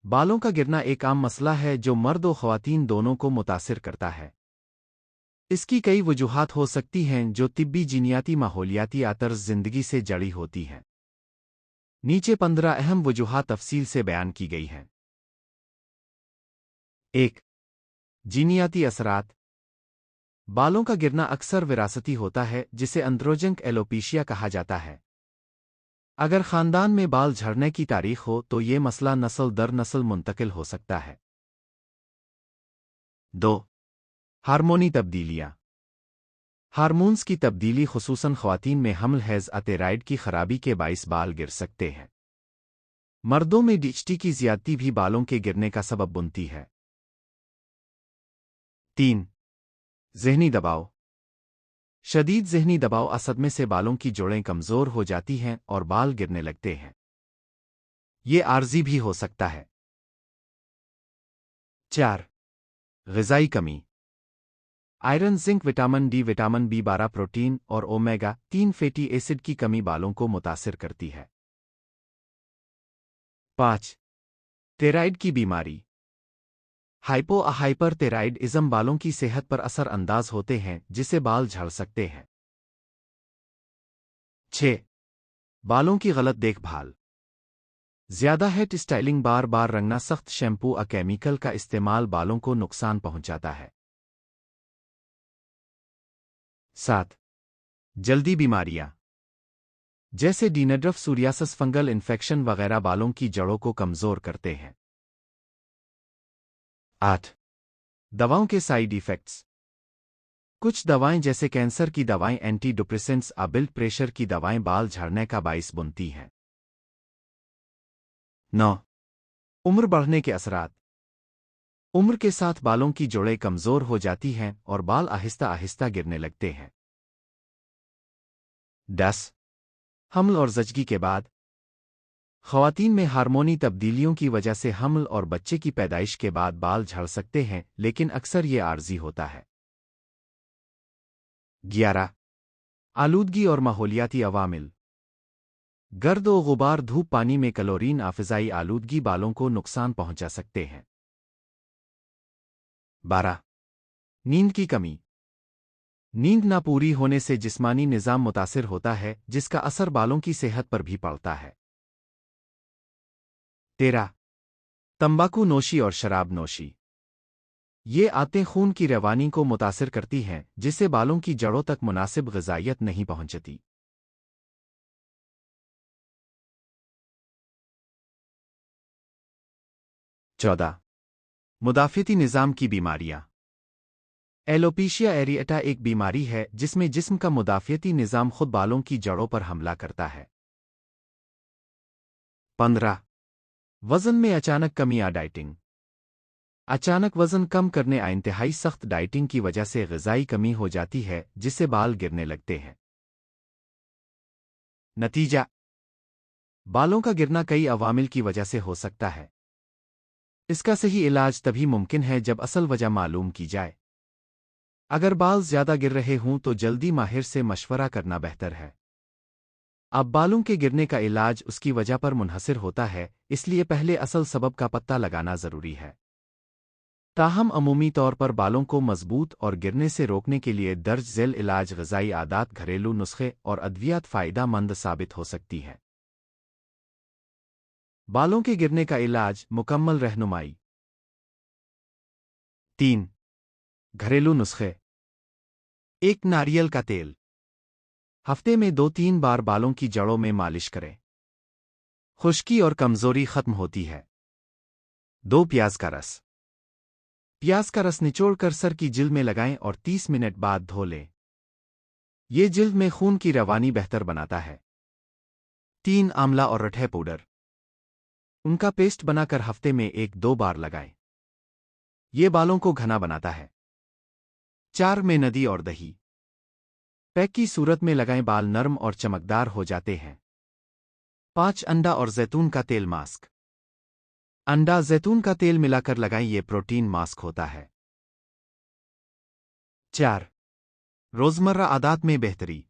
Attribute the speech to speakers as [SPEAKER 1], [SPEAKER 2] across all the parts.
[SPEAKER 1] बालों का गिरना एक आम मसला है जो मर्द और ख़वातीन दोनों को मुतासिर करता है। इसकी कई वजूहात हो सकती हैं जो तिब्बी, जीनियाती, माहौलियाती या तर्ज ज़िंदगी से जड़ी होती हैं। नीचे 15 अहम वजूहात तफसील से बयान की गई हैं। 1. जीनियाती असरात। बालों का गिरना अक्सर विरासती होता है, जिसे एंड्रोजनिक एलोपेशिया कहा जाता है। अगर ख़ानदान में बाल झड़ने की तारीख हो तो ये मसला नस्ल दर नस्ल मुंतकिल हो सकता है। 2. हार्मोनी तब्दीलियाँ। हार्मोन्स की तब्दीली खुसूसन ख़वातीन में हमल हैज़ अतेराइड की खराबी के बाइस बाल गिर सकते हैं। मर्दों में डीएचटी की ज़्यादती भी बालों के गिरने का सबब बनती है। 3. ज़हनी दबाव। शदीद ज़हनी दबाव असदमे से बालों की जोड़ें कमज़ोर हो जाती हैं और बाल गिरने लगते हैं। ये आर्जी भी हो सकता है। 4. ग़िज़ाई कमी। Iron, zinc, vitamin D, vitamin B12, protein और ओमेगा 3 फैटी एसिड की कमी बालों को मुतासिर करती है। 5. थेराइड की बीमारी। हाइपोहाइपरथेराइडिज्म बालों की सेहत पर असर अंदाज होते हैं, जिससे बाल झड़ सकते हैं। 6. बालों की गलत देखभाल। ज्यादा हेयर स्टाइलिंग, बार बार रंगना, सख्त शैम्पू और केमिकल का इस्तेमाल बालों को नुकसान पहुंचाता है। 7. जल्दी बीमारियां जैसे डीनड्रफ, सूरियासिस, फंगल इन्फेक्शन वगैरह बालों की जड़ों को कमजोर करते हैं। 8. दवाओं के साइड इफेक्ट्स। कुछ दवाएं जैसे कैंसर की दवाएं, एंटी डिप्रेसेंट्स और ब्लड प्रेशर की दवाएं बाल झड़ने का बाइस बनती हैं। 9. उम्र बढ़ने के असरात। उम्र के साथ बालों की जोड़ें कमजोर हो जाती हैं और बाल आहिस्ता आहिस्ता गिरने लगते हैं। 10. हमल और ज़चगी के बाद। ख़वातीन में हार्मोनी तब्दीलियों की वजह से हमल और बच्चे की पैदाइश के बाद बाल झड़ सकते हैं, लेकिन अक्सर ये आर्जी होता है। 11. आलूदगी और माहौलियाती अवामिल। गर्द और गुबार, धूप, पानी में क्लोरीन और फ़िज़ाई आलूदगी बालों को नुकसान पहुंचा सकते हैं। 12. नींद की कमी। नींद ना पूरी होने से जिस्मानी निज़ाम मुतासिर होता है, जिसका असर बालों की सेहत पर भी पड़ता है। 13. तंबाकू नोशी और शराब नोशी। ये आदतें खून की रवानी को मुतासिर करती हैं, जिससे बालों की जड़ों तक मुनासिब ग़िज़ाइयत नहीं पहुंचती। 14. मुदाफ़िती निज़ाम की बीमारियां। एलोपेशिया एरिएटा एक बीमारी है जिसमें जिस्म का मुदाफ़िती निज़ाम खुद बालों की जड़ों पर हमला करता है। 15. वज़न में अचानक कमी या डाइटिंग। अचानक वज़न कम करने या इंतहाई सख्त डाइटिंग की वजह से ग़िज़ाई कमी हो जाती है, जिससे बाल गिरने लगते हैं। नतीजा: बालों का गिरना कई अवामिल की वजह से हो सकता है। इसका सही इलाज तभी मुमकिन है जब असल वजह मालूम की जाए। अगर बाल ज़्यादा गिर रहे हों तो जल्दी माहिर से मशवरा करना बेहतर है। अब बालों के गिरने का इलाज उसकी वजह पर मुनहसिर होता है, इसलिए पहले असल सबब का पता लगाना ज़रूरी है। ताहम अमूमी तौर पर बालों को मजबूत और गिरने से रोकने के लिए दर्ज झेल इलाज, ग़िज़ाई आदात, घरेलू नुस्खे और अद्वियात फ़ायदा मंद साबित हो सकती है। बालों के गिरने का इलाज, मुकम्मल रहनुमाई। 3. घरेलू नुस्खे। 1. नारियल का तेल। हफ्ते में 2-3 बार बालों की जड़ों में मालिश करें। खुश्की और कमज़ोरी ख़त्म होती है। 2. प्याज का रस। प्याज का रस निचोड़कर सर की जिल्द में लगाएं और 30 मिनट बाद धो लें। ये जिल्द में खून की रवानी बेहतर बनाता है। 3. आंवला और रठे पाउडर। उनका पेस्ट बनाकर हफ्ते में 1-2 बार लगाएं। ये बालों को घना बनाता है। 4. में नदी और दही। पैक की सूरत में लगाएं, बाल नरम और चमकदार हो जाते हैं। 5. अंडा और जैतून का तेल मास्क। अंडा, जैतून का तेल मिलाकर लगाएं, ये प्रोटीन मास्क होता है। 4. रोज़मर्रा आदात में बेहतरी।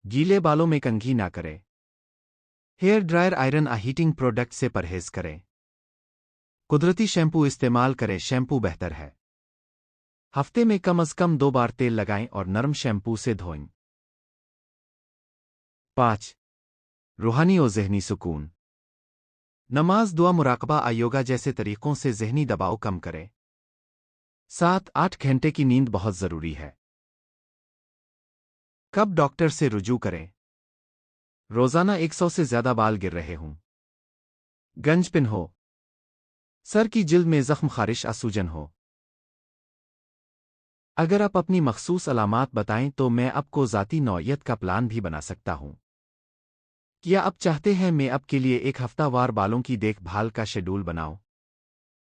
[SPEAKER 1] गीले बालों में कंघी ना करें। हेयर ड्रायर, आयरन आ हीटिंग प्रोडक्ट से परहेज करें। قدرتی شیمپو استعمال کریں، شیمپو بہتر ہے۔ ہفتے میں کم از کم 2 بار تیل لگائیں اور نرم شیمپو سے دھوئیں۔ 5 روحانی و ذہنی سکون۔ نماز، دعا، مراقبہ، یوگا جیسے طریقوں سے ذہنی دباؤ کم کریں۔ 7-8 گھنٹے کی نیند بہت ضروری ہے۔ کب ڈاکٹر سے رجوع کریں؟ روزانہ 100 سے زیادہ بال گر رہے ہوں، گنج پن ہو، سر کی جلد میں زخم، خارش، سوجن ہو۔ اگر آپ اپنی مخصوص علامات بتائیں تو میں آپ کو ذاتی نوعیت کا پلان بھی بنا سکتا ہوں۔ کیا آپ چاہتے ہیں میں آپ کے لیے ایک ہفتہ وار بالوں کی دیکھ بھال کا شیڈول بناؤں؟